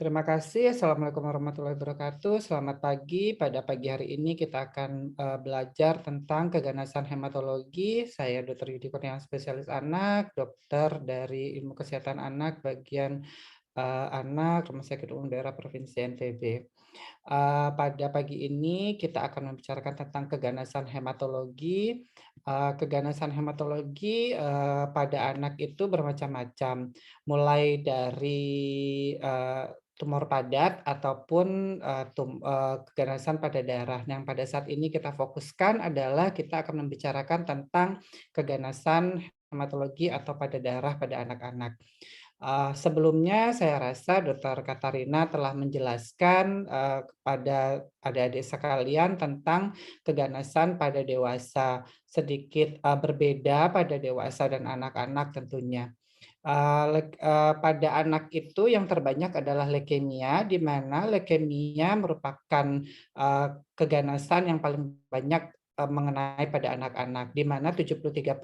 Terima kasih. Assalamualaikum warahmatullahi wabarakatuh. Selamat pagi. Pada pagi hari ini kita akan belajar tentang keganasan hematologi. Saya Dr. Yudi Kurniawan, spesialis anak, dokter dari Ilmu Kesehatan Anak, bagian anak, Rumah Sakit Umum Daerah Provinsi NTB. Pada pagi ini kita akan membicarakan tentang keganasan hematologi. Keganasan hematologi pada anak itu bermacam-macam, mulai dari tumor padat ataupun keganasan pada darah. Yang pada saat ini kita fokuskan adalah kita akan membicarakan tentang keganasan hematologi atau pada darah pada anak-anak. Sebelumnya saya rasa Dokter Katarina telah menjelaskan kepada adik-adik sekalian tentang keganasan pada dewasa, sedikit berbeda pada dewasa dan anak-anak tentunya. Pada anak itu yang terbanyak adalah leukemia, di mana leukemia merupakan keganasan yang paling banyak mengenai pada anak-anak, di mana 73%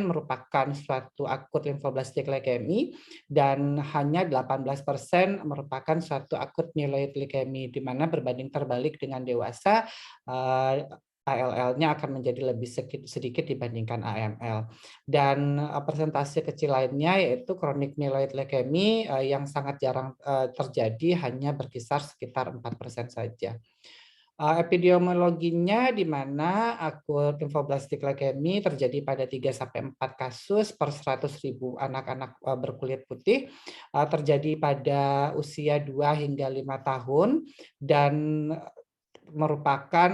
merupakan suatu akut limfoblastik leukemi dan hanya 18% merupakan suatu akut myeloid leukemi, di mana berbanding terbalik dengan dewasa, ALL-nya akan menjadi lebih sedikit dibandingkan AML. Dan persentase kecil lainnya yaitu kronik myeloid leukemi yang sangat jarang terjadi, hanya berkisar sekitar 4% saja. Epidemiologinya di mana akut limfoblastik leukemi terjadi pada 3-4 kasus per 100.000 anak-anak berkulit putih, terjadi pada usia 2 hingga 5 tahun dan merupakan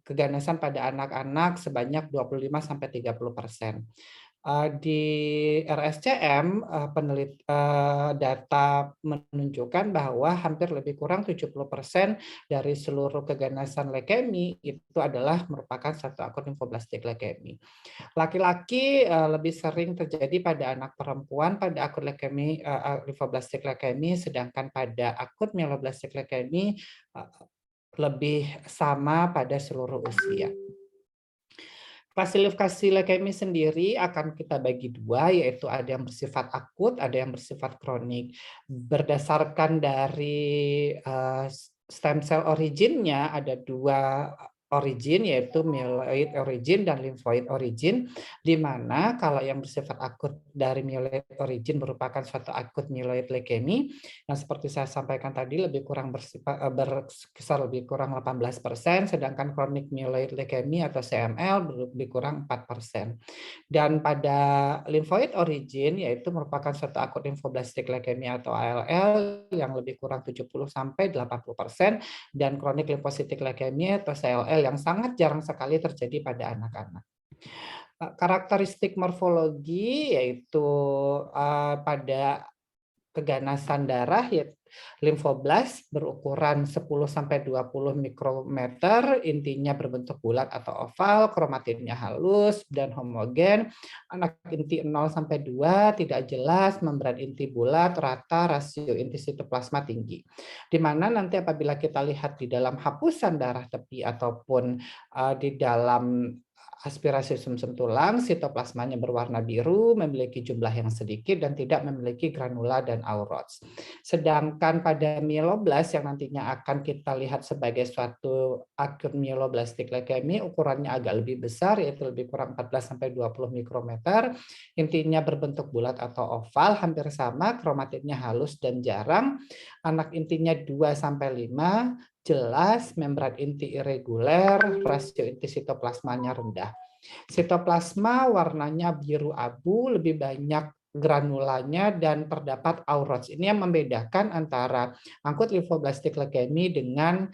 keganasan pada anak-anak sebanyak 25-30%. Di RSCM data menunjukkan bahwa hampir lebih kurang 70% dari seluruh keganasan leukemi itu adalah merupakan satu akut limfoblastik leukemi. Laki-laki lebih sering terjadi pada anak perempuan pada akut leukemi limfoblastik leukemi, sedangkan pada akut myeloblastik leukemi lebih sama pada seluruh usia. Klasifikasi leukemi sendiri akan kita bagi dua, yaitu ada yang bersifat akut, ada yang bersifat kronik. Berdasarkan dari stem cell originnya ada dua origin, yaitu myeloid origin dan lymphoid origin, di mana kalau yang bersifat akut dari myeloid origin merupakan suatu akut myeloid leukemi yang seperti saya sampaikan tadi lebih kurang berkisar lebih kurang 18%, sedangkan kronik myeloid leukemi atau CML lebih kurang 4%. Dan pada lymphoid origin yaitu merupakan suatu akut limfoblastik leukemia atau ALL yang lebih kurang 70-80%, dan kronik limfositik leukemia atau CLL yang sangat jarang sekali terjadi pada anak-anak. Karakteristik morfologi yaitu pada keganasan darah yaitu limfoblast berukuran 10-20 mikrometer, intinya berbentuk bulat atau oval, kromatinnya halus dan homogen, anak inti 0-2 tidak jelas, membran inti bulat, rata, rasio inti sitoplasma tinggi. Di mana nanti apabila kita lihat di dalam hapusan darah tepi ataupun di dalam aspirasi sumsum tulang, sitoplasmanya berwarna biru, memiliki jumlah yang sedikit dan tidak memiliki granula dan aurots. Sedangkan pada myeloblas yang nantinya akan kita lihat sebagai suatu akut myeloblastik leukemi, ukurannya agak lebih besar, yaitu lebih kurang 14-20 mikrometer, intinya berbentuk bulat atau oval, hampir sama, kromatitnya halus dan jarang, anak intinya 2-5, jelas, membran inti irreguler, rasio inti sitoplasmanya rendah. Sitoplasma warnanya biru abu, lebih banyak granulanya dan terdapat aurots. Ini yang membedakan antara akut limfoblastik leukemi dengan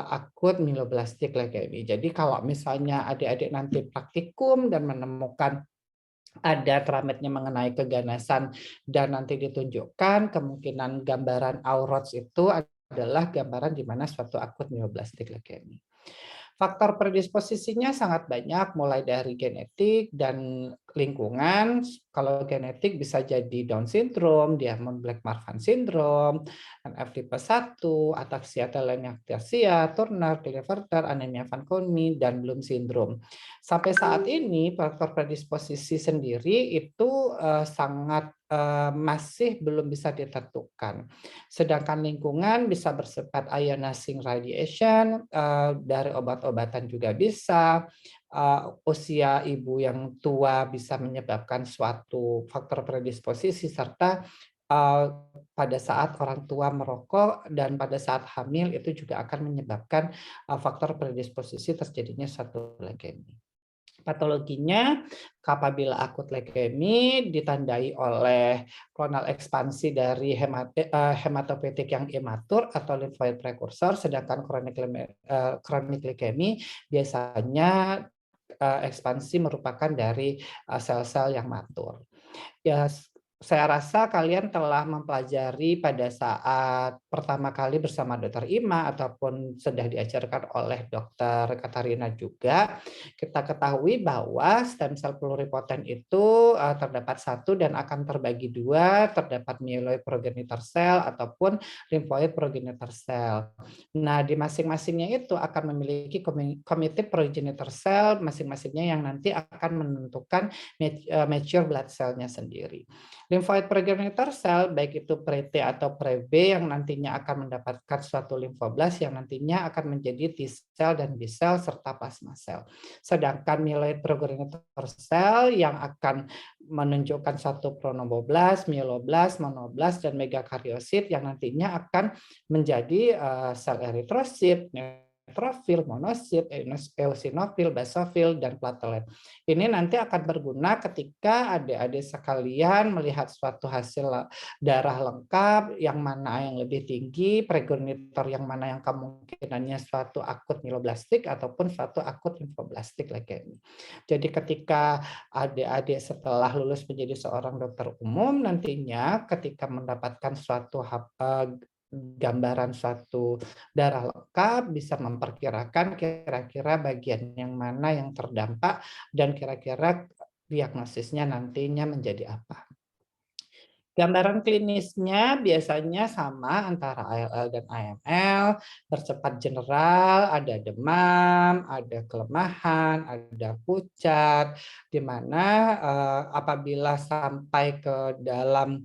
akut myeloblastik leukemi. Jadi kalau misalnya adik-adik nanti praktikum dan menemukan ada trametnya mengenai keganasan dan nanti ditunjukkan, kemungkinan gambaran aurots itu adalah gambaran di mana suatu akut myeloblastik leukemi. Faktor predisposisinya sangat banyak, mulai dari genetik dan lingkungan, kalau genetik bisa jadi Down syndrome, Diamond-Blackmarfan syndrome, NF tipe 1, ataxia telangiectasia, Turner, Klinefelter, anemia Fanconi, dan Bloom syndrome. Sampai saat ini faktor predisposisi sendiri itu sangat masih belum bisa ditentukan. Sedangkan lingkungan bisa bersifat ionizing radiation, dari obat-obatan juga bisa, usia ibu yang tua bisa menyebabkan suatu faktor predisposisi, serta pada saat orang tua merokok dan pada saat hamil itu juga akan menyebabkan faktor predisposisi terjadinya suatu leukemia. Patologinya, apabila akut leukemi ditandai oleh klonal ekspansi dari hematopoietik yang imatur atau limfoid prekursor, sedangkan kronik leukemi biasanya ekspansi merupakan dari sel-sel yang matur. Ya, saya rasa kalian telah mempelajari pada saat pertama kali bersama Dokter Ima ataupun sudah diajarkan oleh Dokter Katarina juga. Kita ketahui bahwa stem cell pluripotent itu terdapat satu dan akan terbagi dua, terdapat myeloid progenitor cell ataupun lymphoid progenitor cell. Nah, di masing-masingnya itu akan memiliki committed progenitor cell masing-masingnya yang nanti akan menentukan mature blood cell-nya sendiri. Lymphoid progenitor cell, baik itu pre-T atau pre-B, yang nantinya akan mendapatkan suatu limfoblast yang nantinya akan menjadi T-cell dan B-cell serta plasma cell. Sedangkan myeloid progenitor cell yang akan menunjukkan suatu pronomoblast, myeloblast, monoblast, dan megakaryosit yang nantinya akan menjadi sel eritrosit, neutrofil, monosit, eosinofil, basofil, dan platelet. Ini nanti akan berguna ketika adik-adik sekalian melihat suatu hasil darah lengkap, yang mana yang lebih tinggi, progenitor yang mana yang kemungkinannya suatu akut mieloblastik ataupun suatu akut limfoblastik leukemia. Jadi ketika adik-adik setelah lulus menjadi seorang dokter umum, nantinya ketika mendapatkan suatu gambaran suatu darah lengkap bisa memperkirakan kira-kira bagian yang mana yang terdampak dan kira-kira diagnosisnya nantinya menjadi apa. Gambaran klinisnya biasanya sama antara ALL dan AML, bersifat general, ada demam, ada kelemahan, ada pucat, di mana apabila sampai ke dalam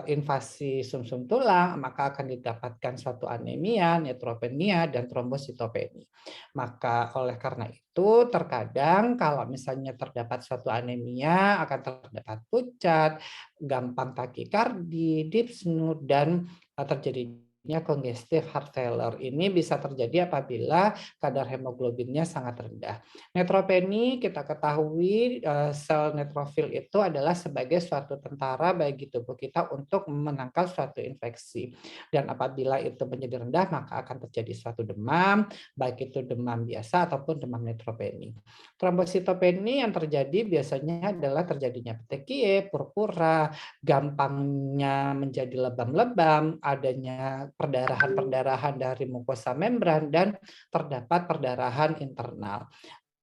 invasi sumsum tulang, maka akan didapatkan suatu anemia, neutropenia, dan trombositopenia. Maka oleh karena itu, terkadang kalau misalnya terdapat suatu anemia, akan terdapat pucat, gampang takikardi, dyspnea, dan terjadinya congestive heart failure. Ini bisa terjadi apabila kadar hemoglobinnya sangat rendah. Neutropeni kita ketahui sel neutrofil itu adalah sebagai suatu tentara bagi tubuh kita untuk menangkal suatu infeksi. Dan apabila itu menjadi rendah, maka akan terjadi suatu demam, baik itu demam biasa ataupun demam neutropeni. Trombositopeni yang terjadi biasanya adalah terjadinya petekie, purpura, gampangnya menjadi lebam-lebam, adanya perdarahan-perdarahan dari mukosa membran, dan terdapat perdarahan internal.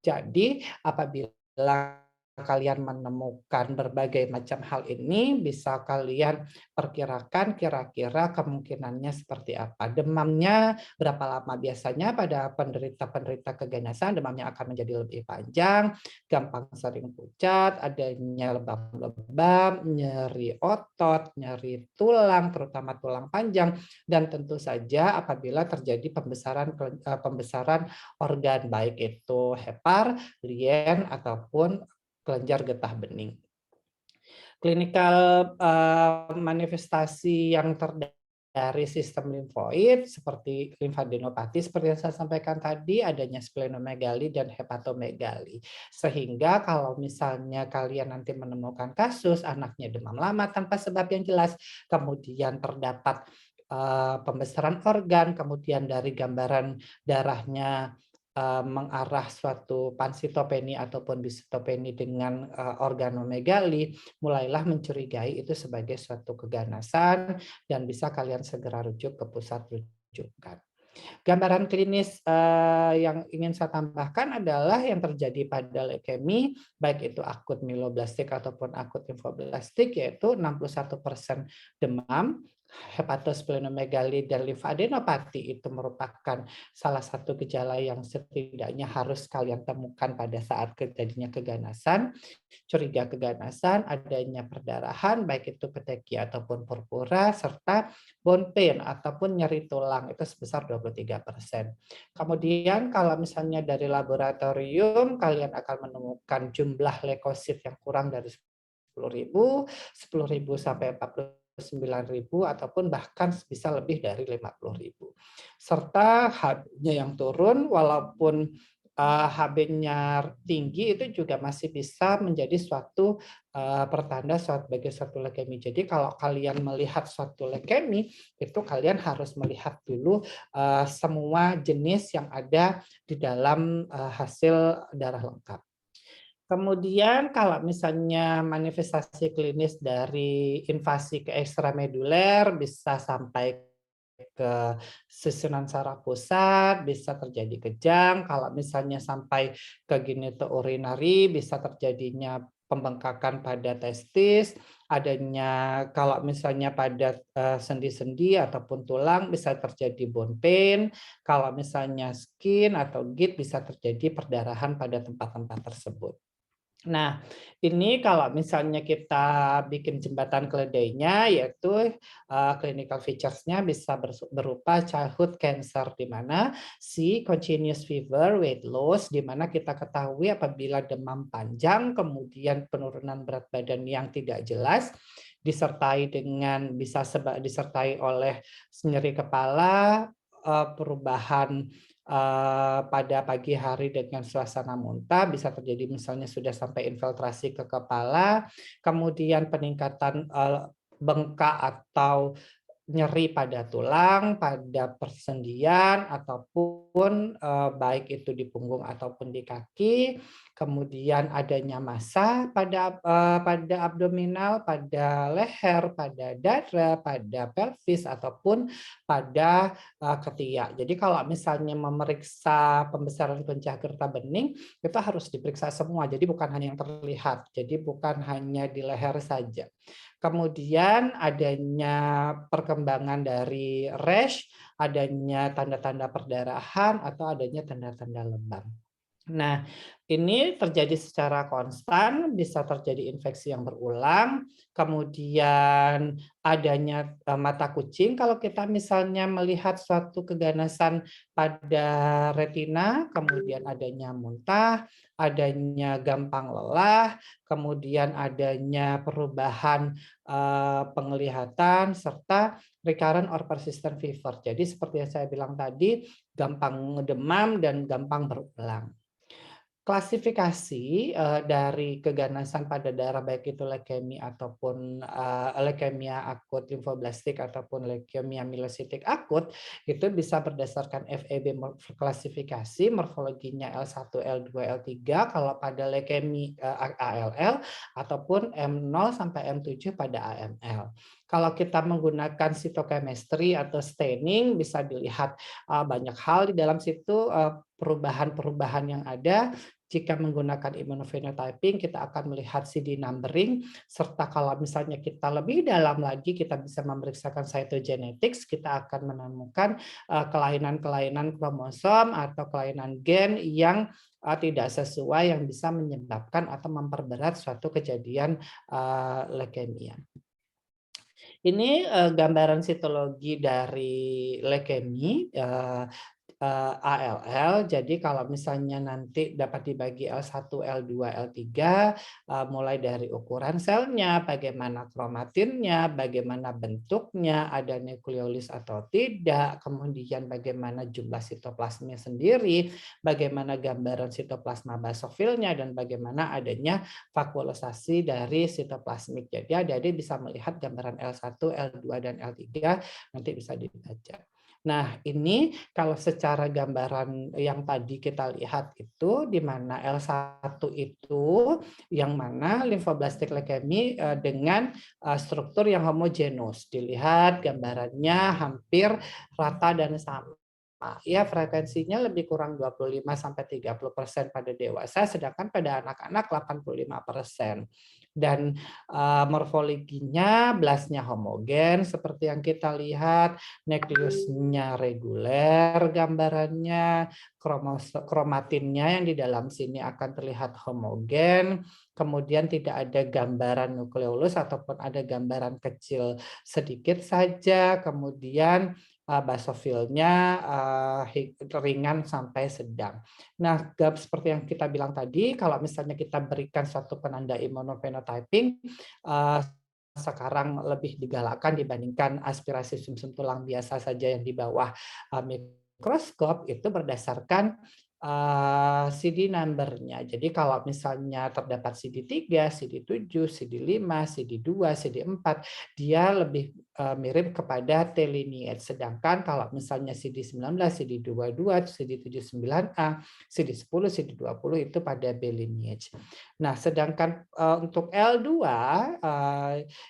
Jadi apabila kalian menemukan berbagai macam hal ini, bisa kalian perkirakan kira-kira kemungkinannya seperti apa. Demamnya berapa lama? Biasanya pada penderita-penderita keganasan demamnya akan menjadi lebih panjang, gampang sering pucat, adanya lebam-lebam, nyeri otot, nyeri tulang, terutama tulang panjang, dan tentu saja apabila terjadi pembesaran organ baik itu hepar, lien, ataupun kelenjar getah bening. Klinikal manifestasi yang dari sistem limfoid seperti limfadenopati seperti yang saya sampaikan tadi, adanya splenomegali dan hepatomegali. Sehingga kalau misalnya kalian nanti menemukan kasus anaknya demam lama tanpa sebab yang jelas, kemudian terdapat pembesaran organ, kemudian dari gambaran darahnya mengarah suatu pansitopeni ataupun bisitopeni dengan organomegali, mulailah mencurigai itu sebagai suatu keganasan dan bisa kalian segera rujuk ke pusat rujukan. Gambaran klinis yang ingin saya tambahkan adalah yang terjadi pada leukemi, baik itu akut mieloblastik ataupun akut limfoblastik, yaitu 61% demam, hepatosplenomegali dan limfadenopati itu merupakan salah satu gejala yang setidaknya harus kalian temukan pada saat terjadinya keganasan, curiga keganasan, adanya perdarahan, baik itu petekia ataupun purpura, serta bone pain ataupun nyeri tulang itu sebesar 23%. Kemudian kalau misalnya dari laboratorium, kalian akan menemukan jumlah leukosit yang kurang dari 10.000, 10.000 sampai 49.000 ataupun bahkan bisa lebih dari 50.000. Serta HB-nya yang turun walaupun HB-nya tinggi itu juga masih bisa menjadi suatu pertanda sebagai suatu leukemi. Jadi kalau kalian melihat suatu leukemi itu kalian harus melihat dulu semua jenis yang ada di dalam hasil darah lengkap. Kemudian kalau misalnya manifestasi klinis dari invasi ke ekstrameduler bisa sampai ke susunan saraf pusat, bisa terjadi kejang. Kalau misalnya sampai ke genitourinary bisa terjadinya pembengkakan pada testis, adanya kalau misalnya pada sendi-sendi ataupun tulang bisa terjadi bone pain, kalau misalnya skin atau git bisa terjadi perdarahan pada tempat-tempat tersebut. Nah, ini kalau misalnya kita bikin jembatan keledainya, yaitu clinical features-nya bisa berupa childhood cancer, di mana si continuous fever, weight loss, di mana kita ketahui apabila demam panjang, kemudian penurunan berat badan yang tidak jelas, disertai dengan disertai oleh nyeri kepala, perubahan pada pagi hari dengan suasana muntah, bisa terjadi misalnya sudah sampai infiltrasi ke kepala, kemudian peningkatan bengkak atau nyeri pada tulang, pada persendian, ataupun baik itu di punggung ataupun di kaki, kemudian adanya massa pada abdominal, pada leher, pada dada, pada pelvis, ataupun pada ketiak. Jadi kalau misalnya memeriksa pembesaran kelenjar getah bening, itu harus diperiksa semua, jadi bukan hanya yang terlihat, jadi bukan hanya di leher saja. Kemudian adanya perkembangan dari rash, adanya tanda-tanda perdarahan, atau adanya tanda-tanda lebam. Nah, ini terjadi secara konstan, bisa terjadi infeksi yang berulang, kemudian adanya mata kucing kalau kita misalnya melihat suatu keganasan pada retina, kemudian adanya muntah, adanya gampang lelah, kemudian adanya perubahan penglihatan, serta recurrent or persistent fever. Jadi seperti yang saya bilang tadi, gampang demam dan gampang berulang. Klasifikasi dari keganasan pada darah baik itu leukemi ataupun leukemia akut limfoblastik ataupun leukemia mielositik akut itu bisa berdasarkan FEB klasifikasi morfologinya L1, L2, L3 kalau pada leukemi ALL ataupun M0 sampai M7 pada AML. Kalau kita menggunakan cytochemistry atau staining bisa dilihat banyak hal di dalam situ perubahan-perubahan yang ada. Jika menggunakan immunophenotyping, kita akan melihat CD numbering, serta kalau misalnya kita lebih dalam lagi, kita bisa memeriksakan cytogenetics, kita akan menemukan kelainan-kelainan kromosom atau kelainan gen yang tidak sesuai yang bisa menyebabkan atau memperberat suatu kejadian leukemia. Ini gambaran sitologi dari leukemi ALL. Jadi kalau misalnya nanti dapat dibagi L1, L2, L3, mulai dari ukuran selnya, bagaimana kromatinnya, bagaimana bentuknya, ada nukleolis atau tidak, kemudian bagaimana jumlah sitoplasmnya sendiri, bagaimana gambaran sitoplasma basofilnya, dan bagaimana adanya vakuolisasi dari sitoplasmik. Jadi adik-adik bisa melihat gambaran L1, L2, dan L3, nanti bisa dibaca. Nah, ini kalau secara gambaran yang tadi kita lihat itu, di mana L1 itu yang mana limfoblastik leukemi dengan struktur yang homogenus. Dilihat gambarannya hampir rata dan sama. Ya, frekuensinya lebih kurang 25-30% pada dewasa, sedangkan pada anak-anak 85%. Dan morfologinya blastnya homogen seperti yang kita lihat, nukleusnya reguler gambarannya, kromatinnya yang di dalam sini akan terlihat homogen, kemudian tidak ada gambaran nukleolus ataupun ada gambaran kecil sedikit saja, kemudian basofilnya ringan sampai sedang. Nah, seperti yang kita bilang tadi, kalau misalnya kita berikan suatu penanda immunophenotyping, sekarang lebih digalakkan dibandingkan aspirasi sumsum tulang biasa saja yang di bawah mikroskop itu berdasarkan CD number-nya. Jadi kalau misalnya terdapat CD3, CD7, CD5, CD2, CD4, dia lebih mirip kepada T lineage. Sedangkan kalau misalnya CD19, CD22, CD79A, CD10, CD20 itu pada B lineage. Nah, sedangkan untuk L2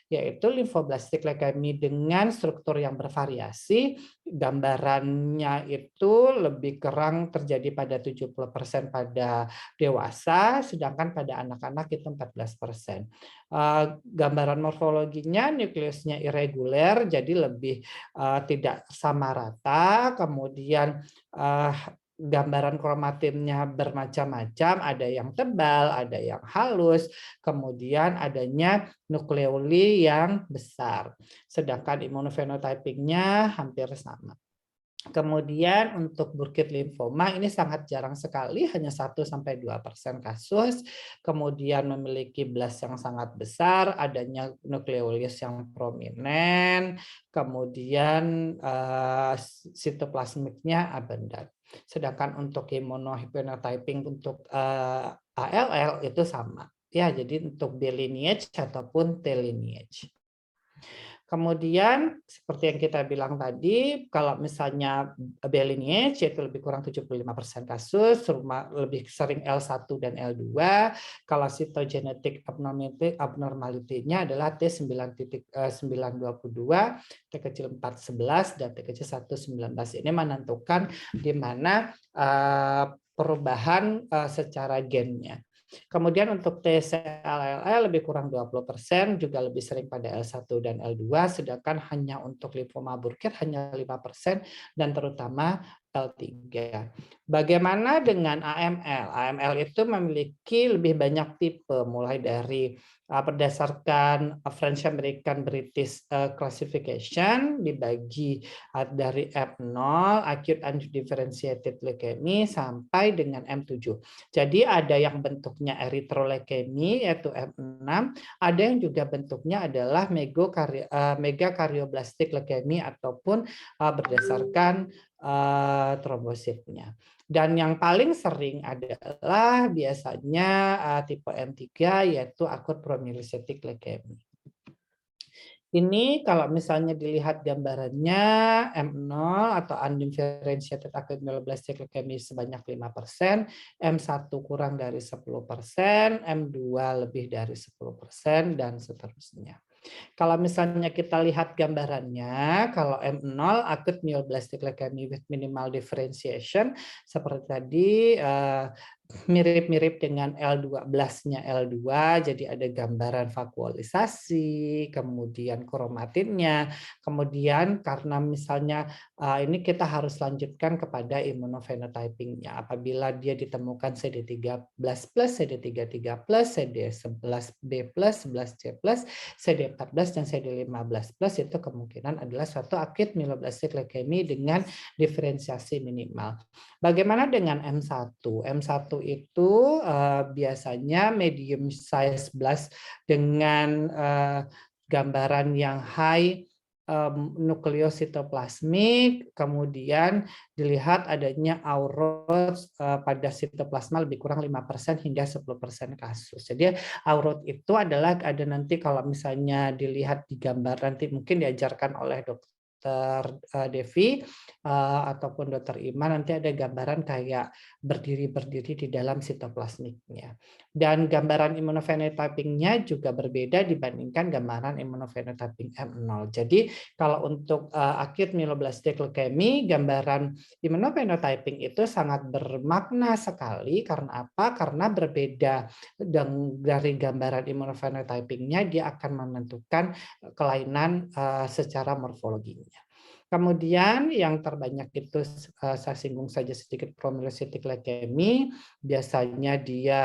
yaitu lymphoblastic leukemia dengan struktur yang bervariasi, gambarannya itu lebih kurang terjadi pada 70% pada dewasa, sedangkan pada anak-anak itu 14%. Gambaran morfologinya nukleusnya irreguler, jadi lebih tidak sama rata, kemudian gambaran kromatinnya bermacam-macam, ada yang tebal, ada yang halus, kemudian adanya nukleoli yang besar. Sedangkan immunophenotyping-nya hampir sama. Kemudian untuk Burkitt limfoma ini sangat jarang sekali, hanya 1-2% kasus. Kemudian memiliki blast yang sangat besar, adanya nukleolis yang prominent, kemudian sitoplasmiknya abundan. Sedangkan untuk immunophenotyping untuk ALL itu sama. Ya, jadi untuk B lineage ataupun T lineage. Kemudian seperti yang kita bilang tadi, kalau misalnya B lineage yaitu lebih kurang 75% kasus, lebih sering L1 dan L2. Kalau cytogenetic abnormality-nya adalah T9.922, T kecil 411 dan T kecil 119. Ini menentukan di mana perubahan secara gennya. Kemudian untuk TCLL lebih kurang 20%, juga lebih sering pada L1 dan L2, sedangkan hanya untuk limfoma Burkitt hanya 5% dan terutama L3. Bagaimana dengan AML? AML itu memiliki lebih banyak tipe, mulai dari berdasarkan French American British Classification dibagi dari F0, acute undifferentiated leukemia, sampai dengan M7. Jadi ada yang bentuknya erythroleukemia yaitu M6, ada yang juga bentuknya adalah megakaryoblastik leukemia ataupun berdasarkan trombositnya. Dan yang paling sering adalah biasanya tipe M3 yaitu akut promyelocytic leukemia. Ini kalau misalnya dilihat gambarannya M0 atau undifferentiated acute myeloblasttic leukemia sebanyak 5%, M1 kurang dari 10%, M2 lebih dari 10%, dan seterusnya. Kalau misalnya kita lihat gambarannya, kalau M0 acute myeloblasttic leukemia with minimal differentiation, seperti tadi mirip-mirip dengan L12-nya L2, jadi ada gambaran vakuolisasi, kemudian kromatinnya, kemudian karena misalnya ini kita harus lanjutkan kepada immunophenotyping-nya. Apabila dia ditemukan CD13+, CD33+, CD11B+, 11C+, CD14 dan CD15+, itu kemungkinan adalah suatu acute myeloblasttic leukemia dengan diferensiasi minimal. Bagaimana dengan M1? M1 itu biasanya medium size blast dengan gambaran yang high nukleositoplasmik, kemudian dilihat adanya aurot pada sitoplasma lebih kurang 5% hingga 10% kasus. Jadi aurot itu adalah ada nanti kalau misalnya dilihat di gambar nanti mungkin diajarkan oleh dokter Dokter Devi ataupun Dokter Iman, nanti ada gambaran kayak berdiri-berdiri di dalam sitoplasmiknya. Dan gambaran immunophenotyping-nya juga berbeda dibandingkan gambaran immunophenotyping M0. Jadi kalau untuk acute myeloblasttic leukemia, gambaran immunophenotyping itu sangat bermakna sekali. Karena apa? Karena berbeda dari gambaran immunophenotyping-nya, dia akan menentukan kelainan secara morfologinya. Kemudian yang terbanyak itu saya singgung saja sedikit promyelocytic leukemia, biasanya dia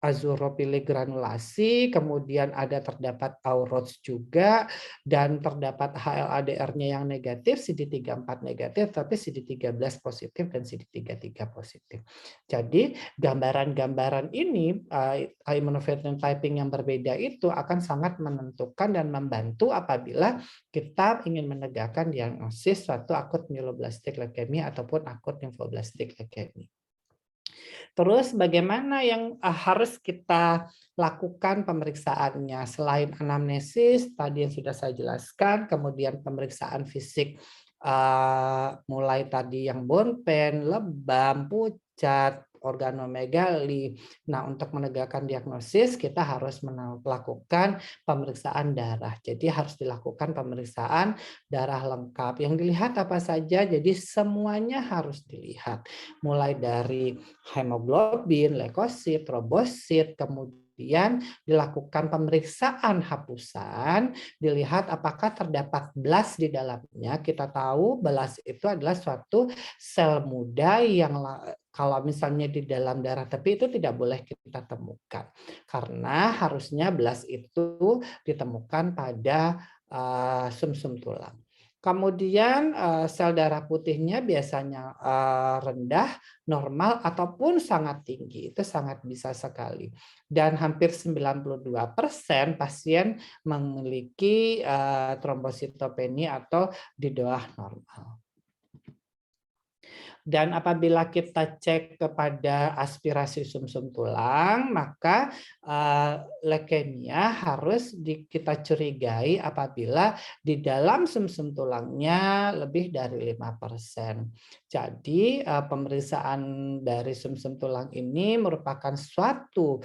azurophilic granulasi, kemudian terdapat Auroch juga, dan terdapat HLA-DR-nya yang negatif, CD34 negatif, tapi CD13 positif dan CD33 positif. Jadi gambaran-gambaran ini, immunophenotyping yang berbeda itu akan sangat menentukan dan membantu apabila kita ingin menegakkan diagnosis suatu akut myeloblastик leukemia ataupun akut limfoblastik leukemia. Terus bagaimana yang harus kita lakukan pemeriksaannya? Selain anamnesis tadi yang sudah saya jelaskan, kemudian pemeriksaan fisik mulai tadi yang bone pain, lebam, pucat, organomegali. Nah, untuk menegakkan diagnosis kita harus melakukan pemeriksaan darah. Jadi harus dilakukan pemeriksaan darah lengkap. Yang dilihat apa saja? Jadi semuanya harus dilihat. Mulai dari hemoglobin, leukosit, trombosit, kemudian dilakukan pemeriksaan hapusan, dilihat apakah terdapat belas di dalamnya. Kita tahu belas itu adalah suatu sel muda yang kalau misalnya di dalam darah, tapi itu tidak boleh kita temukan. Karena harusnya belas itu ditemukan pada sumsum tulang. Kemudian sel darah putihnya biasanya rendah, normal, ataupun sangat tinggi. Itu sangat bisa sekali. Dan hampir 92% pasien memiliki trombositopenia atau di bawah normal. Dan apabila kita cek kepada aspirasi sumsum tulang, maka leukemia harus kita curigai apabila di dalam sumsum tulangnya lebih dari 5%. Jadi pemeriksaan dari sumsum tulang ini merupakan suatu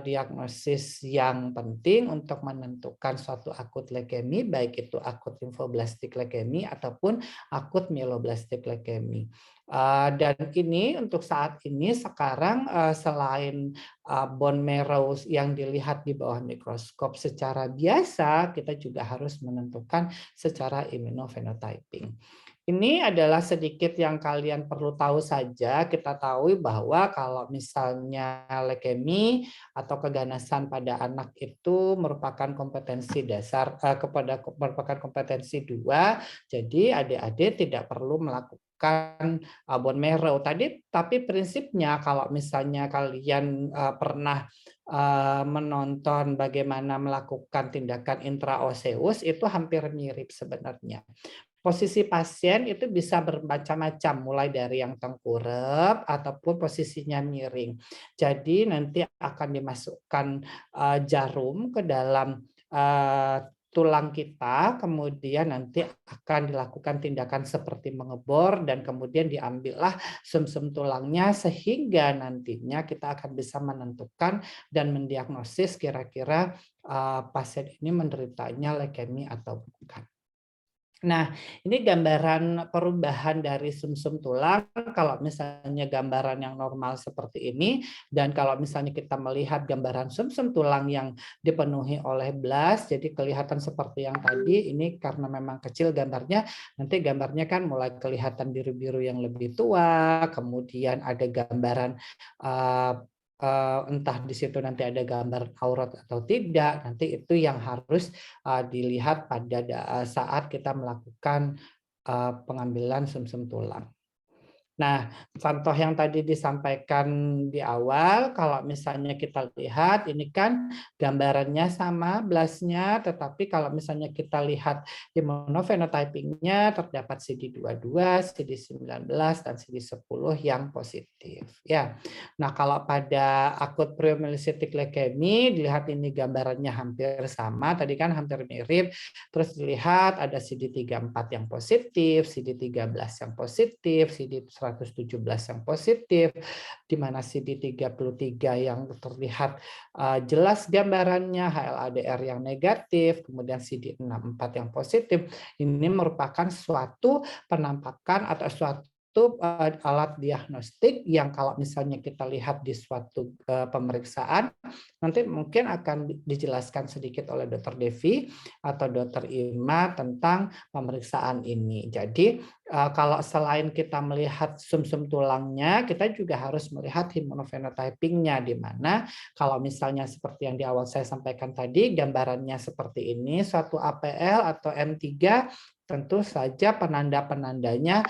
diagnosis yang penting untuk menentukan suatu akut leukemia, baik itu akut limfoblastik leukemia ataupun akut myeloblastик leukemia. Dan ini untuk saat ini sekarang selain bone marrow yang dilihat di bawah mikroskop secara biasa, kita juga harus menentukan secara immunophenotyping. Ini adalah sedikit yang kalian perlu tahu saja. Kita tahu bahwa kalau misalnya leukemia atau keganasan pada anak itu merupakan kompetensi dasar merupakan kompetensi 2. Jadi adik-adik tidak perlu melakukan bone marrow tadi, tapi prinsipnya kalau misalnya kalian pernah menonton bagaimana melakukan tindakan intraoseus, itu hampir mirip sebenarnya. Posisi pasien itu bisa bermacam-macam, mulai dari yang tengkurap ataupun posisinya miring. Jadi nanti akan dimasukkan jarum ke dalam tulang kita, kemudian nanti akan dilakukan tindakan seperti mengebor dan kemudian diambillah sumsum tulangnya sehingga nantinya kita akan bisa menentukan dan mendiagnosis kira-kira pasien ini menderitanya leukemia atau bukan. Nah, ini gambaran perubahan dari sumsum tulang. Kalau misalnya gambaran yang normal seperti ini, dan kalau misalnya kita melihat gambaran sumsum tulang yang dipenuhi oleh blast, jadi kelihatan seperti yang tadi, ini karena memang kecil gambarnya, nanti gambarnya kan mulai kelihatan biru-biru yang lebih tua, kemudian ada gambaran entah di situ nanti ada gambar aurat atau tidak, nanti itu yang harus dilihat pada saat kita melakukan pengambilan sumsum tulang. Nah, contoh yang tadi disampaikan di awal, kalau misalnya kita lihat, ini kan gambarannya sama blastnya, tetapi kalau misalnya kita lihat imunofenotyping-nya, terdapat CD22, CD19, dan CD10 yang positif. Ya. Nah, kalau pada akut promyelocytic leukemia, dilihat ini gambarannya hampir sama, tadi kan hampir mirip, terus dilihat ada CD34 yang positif, CD13 yang positif, CD117 yang positif, di mana CD33 yang terlihat jelas gambarannya, HLA-DR yang negatif, kemudian CD64 yang positif. Ini merupakan suatu penampakan atau suatu alat diagnostik yang kalau misalnya kita lihat di suatu pemeriksaan, nanti mungkin akan dijelaskan sedikit oleh Dr. Devi atau Dr. Ima tentang pemeriksaan ini. Jadi kalau selain kita melihat sumsum tulangnya, kita juga harus melihat imunofenotyping-nya, di mana kalau misalnya seperti yang di awal saya sampaikan tadi, gambarannya seperti ini, suatu APL atau M3, tentu saja penanda-penandanya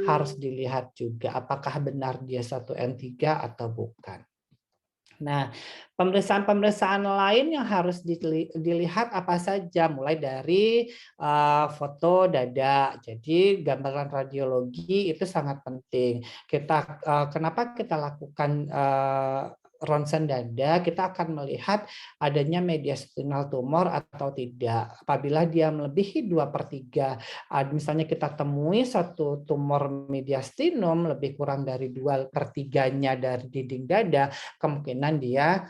harus dilihat juga apakah benar dia satu M3 atau bukan. Nah, pemeriksaan-pemeriksaan lain yang harus dilihat apa saja, mulai dari foto dada. Jadi gambaran radiologi itu sangat penting. Kenapa kita lakukan ronsen dada, kita akan melihat adanya mediastinal tumor atau tidak. Apabila dia melebihi 2/3, misalnya kita temui satu tumor mediastinum lebih kurang dari 2/3-nya dari dinding dada, kemungkinan dia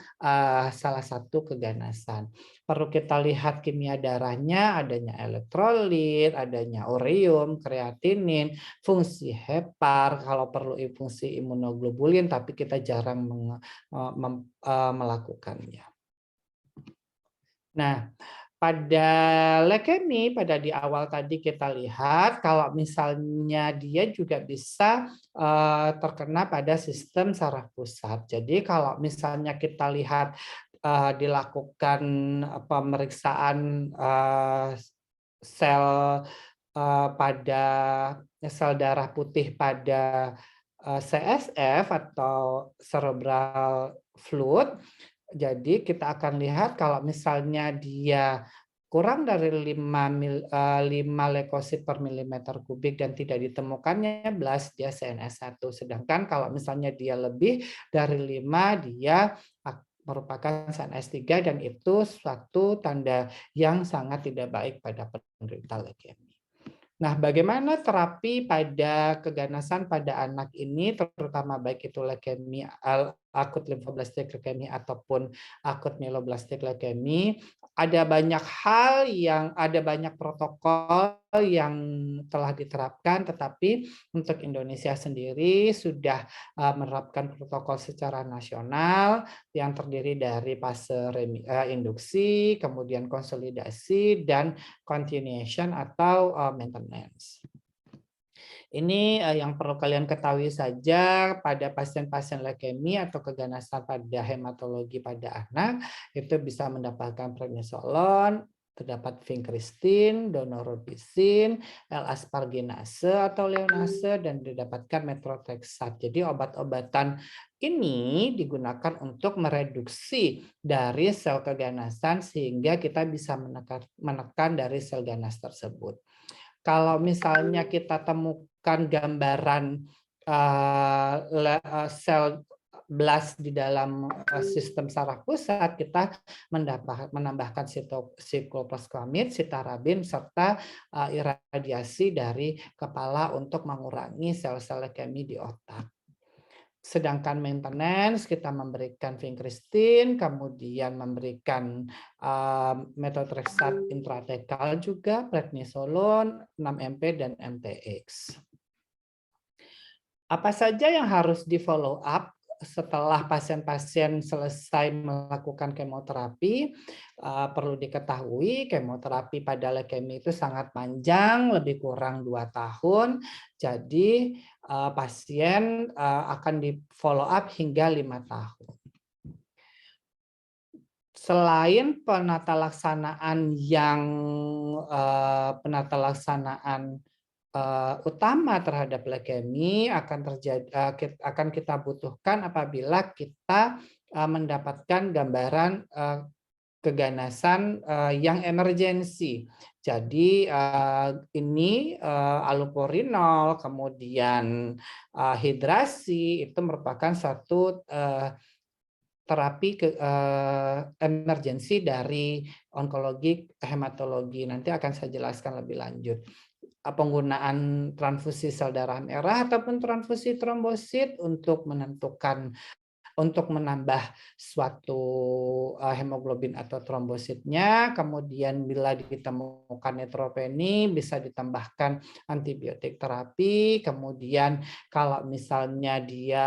salah satu keganasan. Perlu kita lihat kimia darahnya, adanya elektrolit, adanya ureum, kreatinin, fungsi hepar, kalau perlu fungsi imunoglobulin, tapi kita jarang melakukannya. Nah, pada leukemia, pada di awal tadi kita lihat kalau misalnya dia juga bisa terkena pada sistem saraf pusat. Jadi kalau misalnya kita lihat dilakukan pemeriksaan sel pada sel darah putih pada CSF atau cerebral fluid. Jadi kita akan lihat kalau misalnya dia kurang dari 5 leukosit per milimeter kubik dan tidak ditemukannya blast, dia CNS1. Sedangkan kalau misalnya dia lebih dari 5, dia merupakan CNS3 dan itu suatu tanda yang sangat tidak baik pada penderita leukemia. Nah, bagaimana terapi pada keganasan pada anak ini, terutama baik itu leukemia, akut limfoblastik leukemia ataupun akut mieloblastik leukemia? Ada banyak protokol yang telah diterapkan, tetapi untuk Indonesia sendiri sudah menerapkan protokol secara nasional yang terdiri dari fase induksi, kemudian konsolidasi, dan continuation atau maintenance. Ini yang perlu kalian ketahui saja pada pasien-pasien leukemia atau keganasan pada hematologi pada anak, itu bisa mendapatkan prednisolon, terdapat vinkristin, daunorubicin, L-asparginase atau leonase, dan didapatkan methotrexate. Jadi obat-obatan ini digunakan untuk mereduksi dari sel keganasan sehingga kita bisa menekan dari sel ganas tersebut. Kalau misalnya kita temukan gambaran sel blast di dalam sistem saraf pusat, kita menambahkan sikloplasmid, sitarabin, serta iradiasi dari kepala untuk mengurangi sel-sel leukemia di otak. Sedangkan maintenance kita memberikan vinkristin, kemudian memberikan methotrexate intratekal juga, prednisolon, 6-MP dan MTX. Apa saja yang harus di follow up setelah pasien-pasien selesai melakukan kemoterapi? Perlu diketahui kemoterapi pada leukemia itu sangat panjang, lebih kurang 2 tahun. Jadi pasien akan di follow up hingga 5 tahun. Selain penata laksanaan utama terhadap leukemi akan kita butuhkan apabila kita mendapatkan gambaran keganasan yang emergensi. Jadi ini allopurinol, kemudian hidrasi itu merupakan suatu terapi emergensi dari onkologi hematologi. Nanti akan saya jelaskan lebih lanjut. Penggunaan transfusi sel darah merah ataupun transfusi trombosit untuk menambah suatu hemoglobin atau trombositnya. Kemudian bila ditemukan neutropeni bisa ditambahkan antibiotik terapi. Kemudian kalau misalnya dia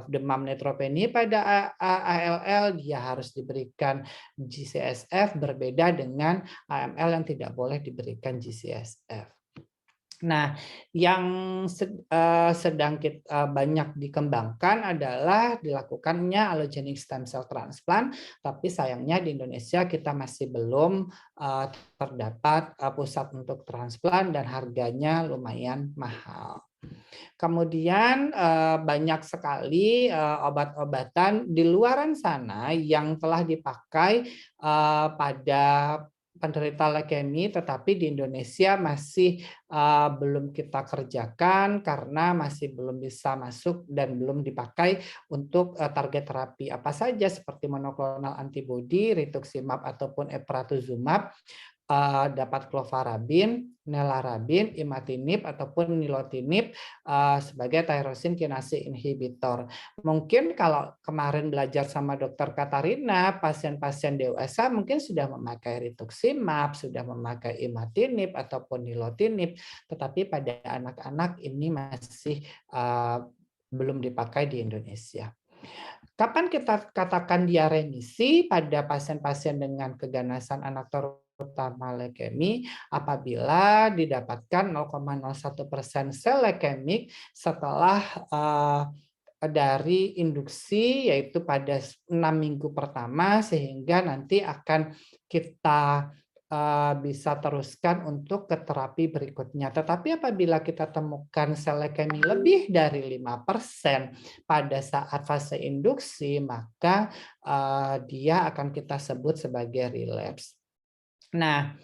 demam neutropeni pada ALL, dia harus diberikan G-CSF, berbeda dengan AML yang tidak boleh diberikan G-CSF. Nah, yang sedang banyak dikembangkan adalah dilakukannya allogeneic stem cell transplant, tapi sayangnya di Indonesia kita masih belum terdapat pusat untuk transplant dan harganya lumayan mahal. Kemudian banyak sekali obat-obatan di luaran sana yang telah dipakai pada penderita leukemi, tetapi di Indonesia masih belum kita kerjakan karena masih belum bisa masuk dan belum dipakai untuk target terapi apa saja seperti monoklonal antibody, rituximab ataupun epratuzumab, dapat clovarabin, nelarabin, imatinib ataupun nilotinib sebagai tyrosine kinase inhibitor. Mungkin kalau kemarin belajar sama Dokter Katarina, pasien-pasien dewasa mungkin sudah memakai rituximab, sudah memakai imatinib ataupun nilotinib, tetapi pada anak-anak ini masih belum dipakai di Indonesia. Kapan kita katakan dia remisi pada pasien-pasien dengan keganasan anak terutama leukemi apabila didapatkan 0,01% sel leukemik setelah dari induksi yaitu pada 6 minggu pertama, sehingga nanti akan kita bisa teruskan untuk ke terapi berikutnya. Tetapi apabila kita temukan sel leukemi lebih dari 5% pada saat fase induksi, maka dia akan kita sebut sebagai relapse. Nah,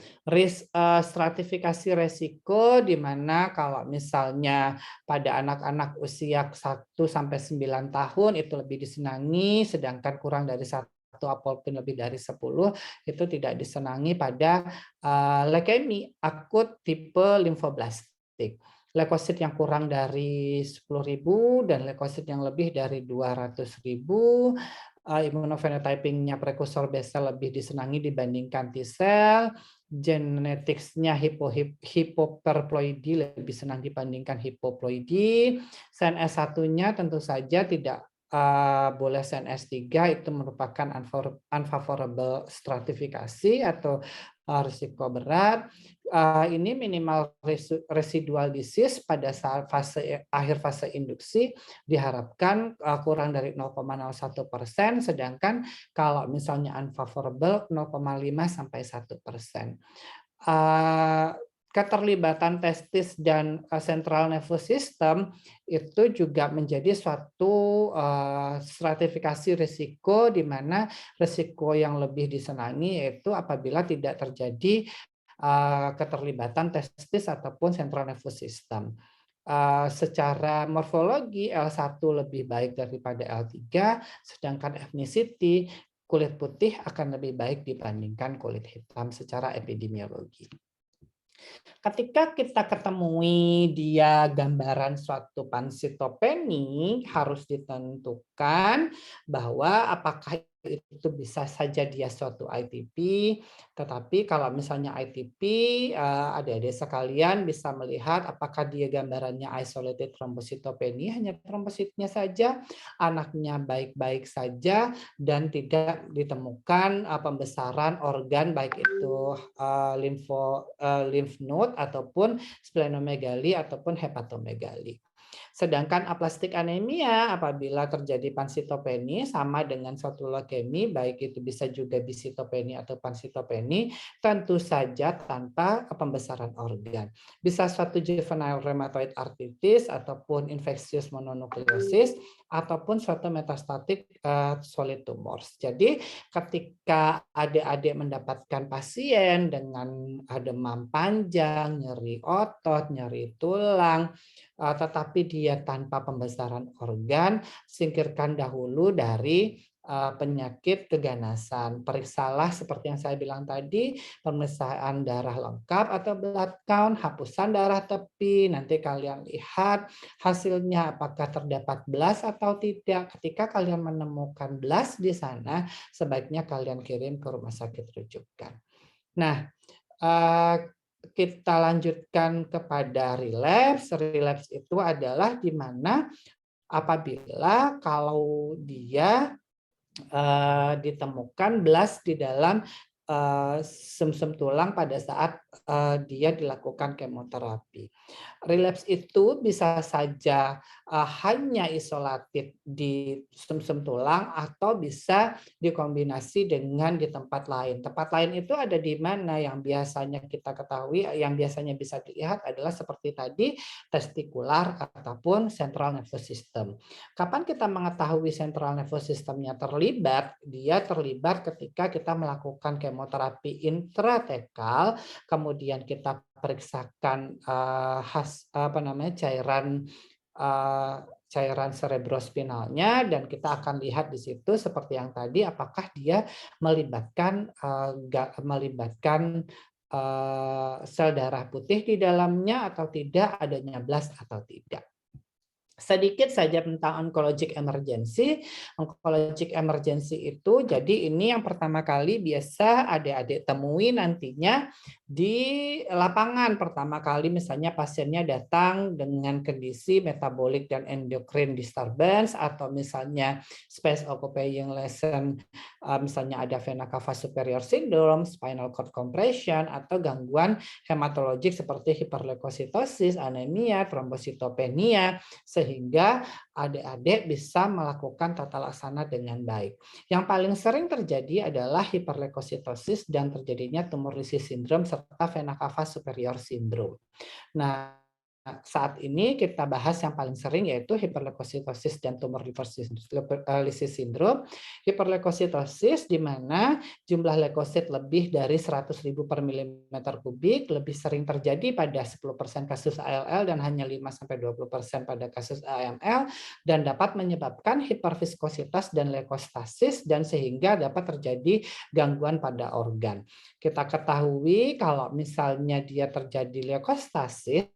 stratifikasi resiko di mana kalau misalnya pada anak-anak usia 1-9 tahun itu lebih disenangi, sedangkan kurang dari 1 ataupun lebih dari 10 itu tidak disenangi pada leukemi akut tipe limfoblastik. Leukosit yang kurang dari 10.000 dan leukosit yang lebih dari 200.000, immunofenotyping-nya prekursor B cell lebih disenangi dibandingkan T cell, genetiknya hipoperploidi lebih senang dibandingkan hipoploidi, CNS1-nya tentu saja tidak boleh CNS3, itu merupakan unfavorable stratifikasi atau risiko berat. Ini minimal residual disease pada saat akhir fase induksi diharapkan kurang dari 0,01%, sedangkan kalau misalnya unfavorable 0,5 sampai 1%. Keterlibatan testis dan central nervous system itu juga menjadi suatu stratifikasi risiko, di mana risiko yang lebih disenangi yaitu apabila tidak terjadi keterlibatan testis ataupun central nervous system. Secara morfologi L1 lebih baik daripada L3, sedangkan ethnicity kulit putih akan lebih baik dibandingkan kulit hitam secara epidemiologi. Ketika kita ketemui dia gambaran suatu pansitopeni, harus ditentukan bahwa apakah itu bisa saja dia suatu ITP, tetapi kalau misalnya ITP, adik-adik sekalian bisa melihat apakah dia gambarannya isolated thrombocytopenia, hanya trombositnya saja, anaknya baik-baik saja, dan tidak ditemukan pembesaran organ baik itu lymph node ataupun splenomegali ataupun hepatomegali. Sedangkan aplastik anemia apabila terjadi pansitopeni sama dengan suatu leukemi, baik itu bisa juga bisitopeni atau pansitopeni, tentu saja tanpa pembesaran organ. Bisa suatu juvenile rheumatoid arthritis ataupun infeksius mononukleosis ataupun suatu metastatik solid tumors. Jadi ketika adik-adik mendapatkan pasien dengan demam panjang, nyeri otot, nyeri tulang, tetapi dia tanpa pembesaran organ, singkirkan dahulu dari penyakit keganasan. Periksalah seperti yang saya bilang tadi, pemeriksaan darah lengkap atau blood count, hapusan darah tepi, nanti kalian lihat hasilnya apakah terdapat blast atau tidak. Ketika kalian menemukan blast di sana, sebaiknya kalian kirim ke rumah sakit rujukan. Nah, kita lanjutkan kepada relapse. Relapse itu adalah di mana apabila kalau dia ditemukan blast di dalam sumsum tulang pada saat dia dilakukan kemoterapi. Relapse itu bisa saja hanya isolatif di sumsum tulang atau bisa dikombinasi dengan di tempat lain. Tempat lain itu ada di mana yang biasanya kita ketahui, yang biasanya bisa dilihat adalah seperti tadi testikular ataupun central nervous system. Kapan kita mengetahui central nervous system-nya terlibat? Dia terlibat ketika kita melakukan kemoterapi intratekal, kemudian kita periksakan cairan cerebrospinalnya dan kita akan lihat di situ seperti yang tadi apakah dia melibatkan sel darah putih di dalamnya atau tidak, adanya blast atau tidak. Sedikit saja tentang oncologic emergency. Oncologic emergency itu jadi ini yang pertama kali biasa adik-adik temui nantinya di lapangan. Pertama kali misalnya pasiennya datang dengan kondisi metabolic dan endocrine disturbance atau misalnya space occupying lesion, misalnya ada vena cava superior syndrome, spinal cord compression atau gangguan hematologik seperti hiperleukositosis, anemia, trombositopenia, sehingga adik-adik bisa melakukan tata laksana dengan baik. Yang paling sering terjadi adalah hiperleukositosis dan terjadinya tumor lysis syndrome serta vena cava superior syndrome. Nah, saat ini kita bahas yang paling sering yaitu hiperleukositosis dan tumor lysis syndrome. Hiperleukositosis di mana jumlah leukosit lebih dari 100.000 per milimeter kubik lebih sering terjadi pada 10% kasus ALL dan hanya 5-20% pada kasus AML dan dapat menyebabkan hiperviskositas dan leukostasis dan sehingga dapat terjadi gangguan pada organ. Kita ketahui kalau misalnya dia terjadi leukostasis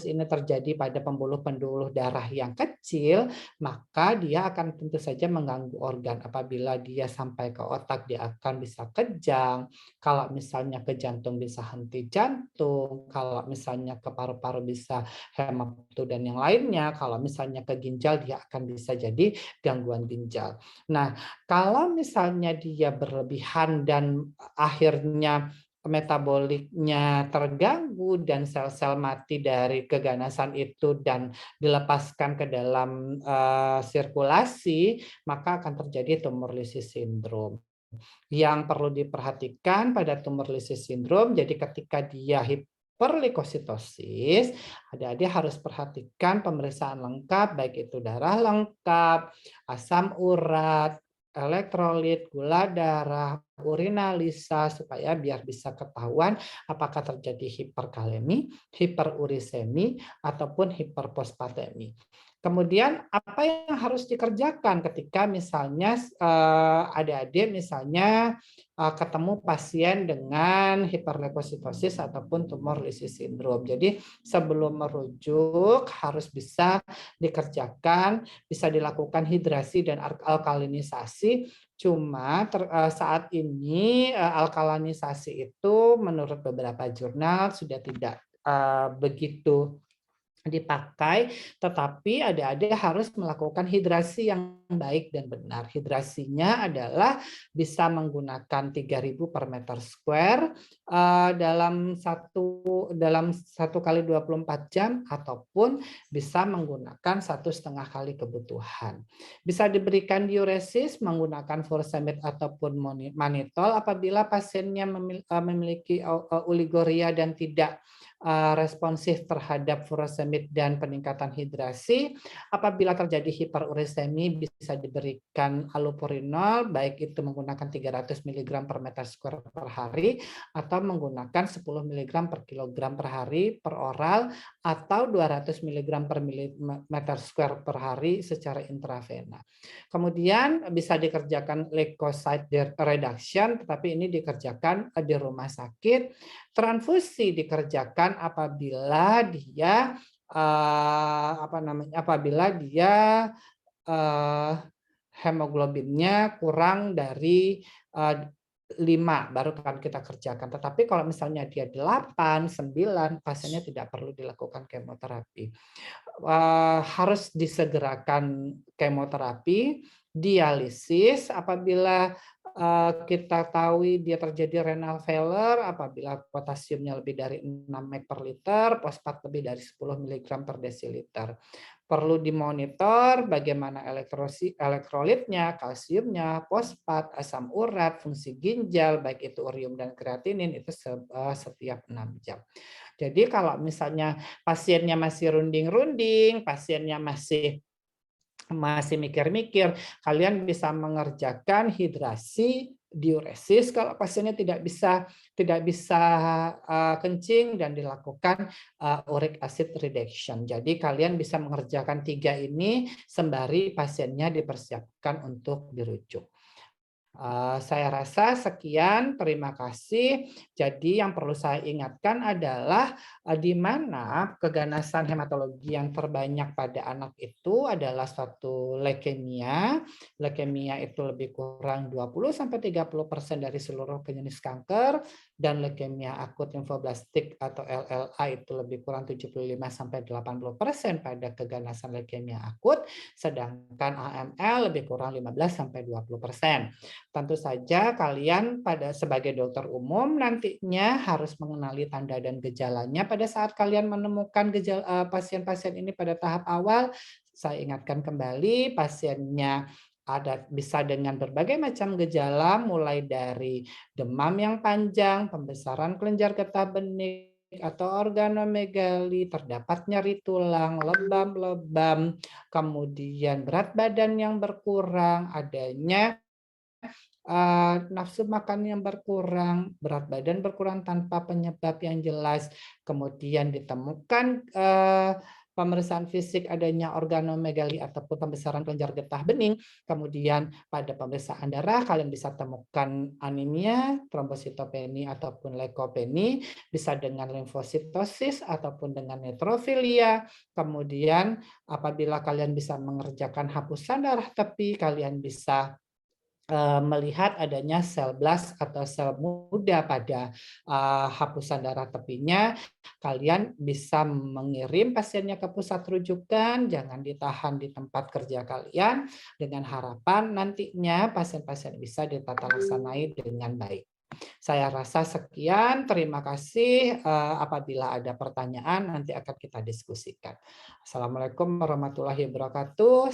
ini terjadi pada pembuluh-pembuluh darah yang kecil, maka dia akan tentu saja mengganggu organ. Apabila dia sampai ke otak, dia akan bisa kejang. Kalau misalnya ke jantung bisa henti jantung. Kalau misalnya ke paru-paru bisa hematu dan yang lainnya. Kalau misalnya ke ginjal, dia akan bisa jadi gangguan ginjal. Nah, kalau misalnya dia berlebihan dan akhirnya metaboliknya terganggu dan sel-sel mati dari keganasan itu dan dilepaskan ke dalam sirkulasi, maka akan terjadi tumor lysis syndrome. Yang perlu diperhatikan pada tumor lysis syndrome, jadi ketika dia hiperleukositosis, adik-adik harus perhatikan pemeriksaan lengkap, baik itu darah lengkap, asam urat, elektrolit, gula darah, urinalisa, supaya biar bisa ketahuan apakah terjadi hiperkalemi, hiperurisemi, ataupun hiperfosfatemi. Kemudian apa yang harus dikerjakan ketika misalnya adik-adik misalnya ketemu pasien dengan hiperleukositosis ataupun tumor lysis syndrome. Jadi sebelum merujuk harus bisa dikerjakan, bisa dilakukan hidrasi dan alkalinisasi. Cuma saat ini alkalinisasi itu menurut beberapa jurnal sudah tidak begitu dipakai, tetapi ada harus melakukan hidrasi yang baik dan benar. Hidrasinya adalah bisa menggunakan 3.000 per meter square dalam satu kali 24 jam ataupun bisa menggunakan 1,5 kali kebutuhan. Bisa diberikan diuresis menggunakan furosemid ataupun mannitol apabila pasiennya memiliki oliguria dan tidak responsif terhadap furosemid dan peningkatan hidrasi. Apabila terjadi hiperuremia bisa diberikan allopurinol, baik itu menggunakan 300 mg per meter square per hari atau menggunakan 10 mg per kilogram per hari per oral atau 200 mg per meter square per hari secara intravena. Kemudian bisa dikerjakan leukocyte reduction, tetapi ini dikerjakan di rumah sakit. Transfusi dikerjakan apabila dia hemoglobinnya kurang dari 5 baru kan kita kerjakan. Tetapi kalau misalnya dia 8, 9, pasiennya tidak perlu dilakukan kemoterapi. Harus disegerakan kemoterapi, dialisis apabila kita tahu dia terjadi renal failure apabila potasiumnya lebih dari 6 mg per liter, fosfat lebih dari 10 mg per desiliter. Perlu dimonitor bagaimana elektrolitnya, kalsiumnya, fosfat, asam urat, fungsi ginjal, baik itu urium dan kreatinin itu setiap 6 jam. Jadi kalau misalnya pasiennya masih runding-runding, pasiennya masih mikir-mikir, kalian bisa mengerjakan hidrasi, diuresis kalau pasiennya tidak bisa kencing dan dilakukan uric acid reduction. Jadi kalian bisa mengerjakan 3 ini sembari pasiennya dipersiapkan untuk dirujuk. Saya rasa sekian, terima kasih. Jadi yang perlu saya ingatkan adalah di mana keganasan hematologi yang terbanyak pada anak itu adalah suatu leukemia. Leukemia itu lebih kurang 20-30% dari seluruh jenis kanker dan leukemia akut limfoblastik atau LLA itu lebih kurang 75-80% pada keganasan leukemia akut, sedangkan AML lebih kurang 15-20%. Tentu saja kalian sebagai dokter umum nantinya harus mengenali tanda dan gejalanya pada saat kalian menemukan pasien-pasien ini pada tahap awal. Saya ingatkan kembali, pasiennya bisa dengan berbagai macam gejala, mulai dari demam yang panjang, pembesaran kelenjar getah bening, atau organomegali, terdapat nyeri tulang, lebam-lebam, kemudian berat badan yang berkurang, adanya nafsu makan yang berkurang, berat badan berkurang tanpa penyebab yang jelas, kemudian ditemukan pemeriksaan fisik adanya organomegali ataupun pembesaran kelenjar getah bening, kemudian pada pemeriksaan darah kalian bisa temukan anemia, trombositopeni ataupun leukopeni, bisa dengan limfositosis ataupun dengan neutrofilia, kemudian apabila kalian bisa mengerjakan hapusan darah tepi, kalian bisa melihat adanya sel blast atau sel muda pada hapusan darah tepinya, kalian bisa mengirim pasiennya ke pusat rujukan, jangan ditahan di tempat kerja kalian, dengan harapan nantinya pasien-pasien bisa ditata laksanai dengan baik. Saya rasa sekian, terima kasih. Apabila ada pertanyaan nanti akan kita diskusikan. Assalamualaikum warahmatullahi wabarakatuh.